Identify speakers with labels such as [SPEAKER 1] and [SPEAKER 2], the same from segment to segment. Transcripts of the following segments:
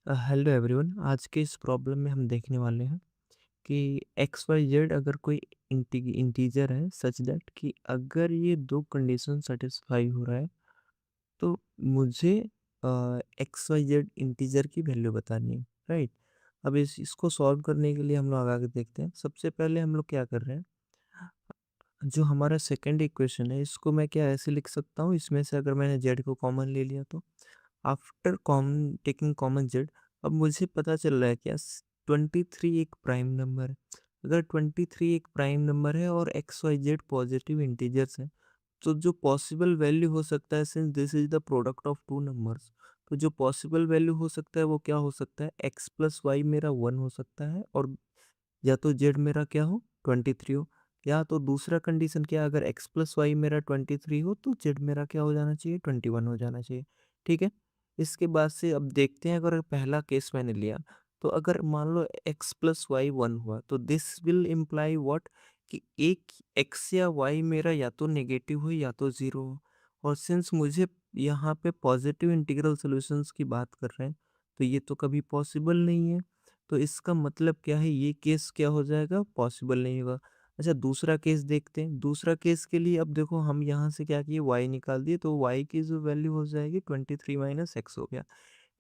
[SPEAKER 1] Hello everyone. आज के इस प्रॉब्लम में हम देखने वाले हैं कि एक्स वाई जेड अगर कोई इंटीजर है सच दैट कि अगर ये दो कंडीशन सेटिस्फाई हो रहा है तो मुझे एक्स वाई जेड इंटीजर की वैल्यू बतानी है। राइट। अब इसको सॉल्व करने के लिए हम लोग आगे देखते हैं। सबसे पहले हम लोग क्या कर रहे हैं, जो हमारा सेकंड इक्वेशन है इसको मैं क्या ऐसे लिख सकता हूँ, इसमें से अगर मैंने जेड को कॉमन ले लिया तो after common taking common Z, अब मुझे पता चल रहा है क्या 23 एक प्राइम नंबर है। अगर 23 एक प्राइम नंबर है और X Y Z positive integers हैं तो जो पॉसिबल वैल्यू हो सकता है, since this is the product of two numbers, तो जो पॉसिबल वैल्यू हो सकता है वो क्या हो सकता है, एक्स प्लस वाई मेरा 1 हो सकता है और या तो जेड मेरा क्या हो 23 हो, या तो दूसरा कंडीशन क्या, अगर एक्स प्लस वाई मेरा 23 हो तो जेड मेरा क्या हो जाना चाहिए 21 हो जाना चाहिए। ठीक है। इसके बाद से अब देखते हैं, अगर पहला केस मैंने लिया तो अगर मान लो एक्स प्लस वाई 1 हुआ तो दिस विल इम्प्लाई व्हाट, कि एक एक्स या वाई मेरा या तो नेगेटिव हो या तो ज़ीरो हो। और सिंस मुझे यहाँ पे पॉजिटिव इंटीग्रल सॉल्यूशंस की बात कर रहे हैं तो ये तो कभी पॉसिबल नहीं है। तो इसका मतलब क्या है, ये केस क्या हो जाएगा, पॉसिबल नहीं होगा। अच्छा, दूसरा केस देखते हैं। दूसरा केस के लिए अब देखो हम यहाँ से क्या किए, y निकाल दिए तो y की जो वैल्यू हो जाएगी 23 माइनस एक्स हो गया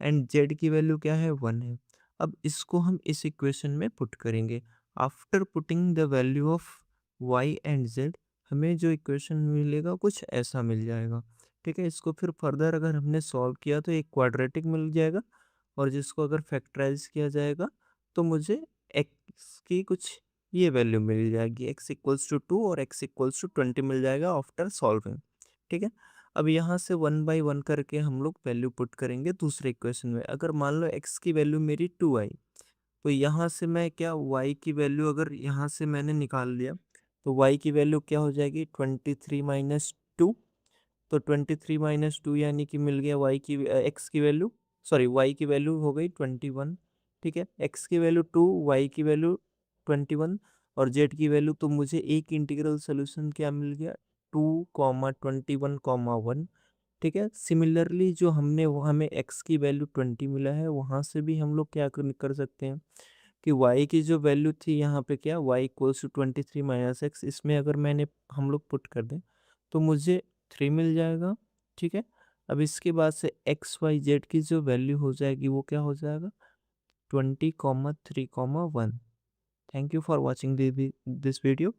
[SPEAKER 1] एंड z की वैल्यू क्या है 1 है। अब इसको हम इस इक्वेशन में पुट करेंगे। After putting the value of y and z, हमें जो इक्वेशन मिलेगा कुछ ऐसा मिल जाएगा। ठीक है। इसको फिर फर्दर अगर हमने सॉल्व किया तो एक क्वाड्रेटिक मिल जाएगा और जिसको अगर फैक्टराइज किया जाएगा तो मुझे एक्स की कुछ ये वैल्यू मिल जाएगी, एक्स इक्वल्स टू 2 और एक्स इक्वल्स टू 20 मिल जाएगा आफ्टर सॉल्विंग। ठीक है। अब यहाँ से 1 बाई 1 करके हम लोग वैल्यू पुट करेंगे दूसरे इक्वेशन में। अगर मान लो एक्स की वैल्यू मेरी 2 आई तो यहाँ से मैं क्या y की वैल्यू अगर यहाँ से मैंने निकाल लिया तो y की वैल्यू क्या हो जाएगी 23 माइनस 2। तो 23 माइनस 2 यानी कि मिल गया y की x की वैल्यू, सॉरी y की वैल्यू हो गई 21। ठीक है। x की वैल्यू 2, y की वैल्यू 21 और z की वैल्यू, तो मुझे एक इंटीग्रल सोल्यूशन क्या मिल गया 2, 21, 1। ठीक है। सिमिलरली जो हमने वो हमें x की वैल्यू 20 मिला है वहाँ से भी हम लोग क्या कर सकते हैं कि y की जो वैल्यू थी यहाँ पे क्या y equals to 23 minus X, इसमें अगर मैंने हम लोग पुट कर दें तो मुझे 3 मिल जाएगा। ठीक है। अब इसके बाद से एक्स वाई जेड की जो वैल्यू हो जाएगी वो क्या हो जाएगा 20, 3, 1। Thank you for watching this video.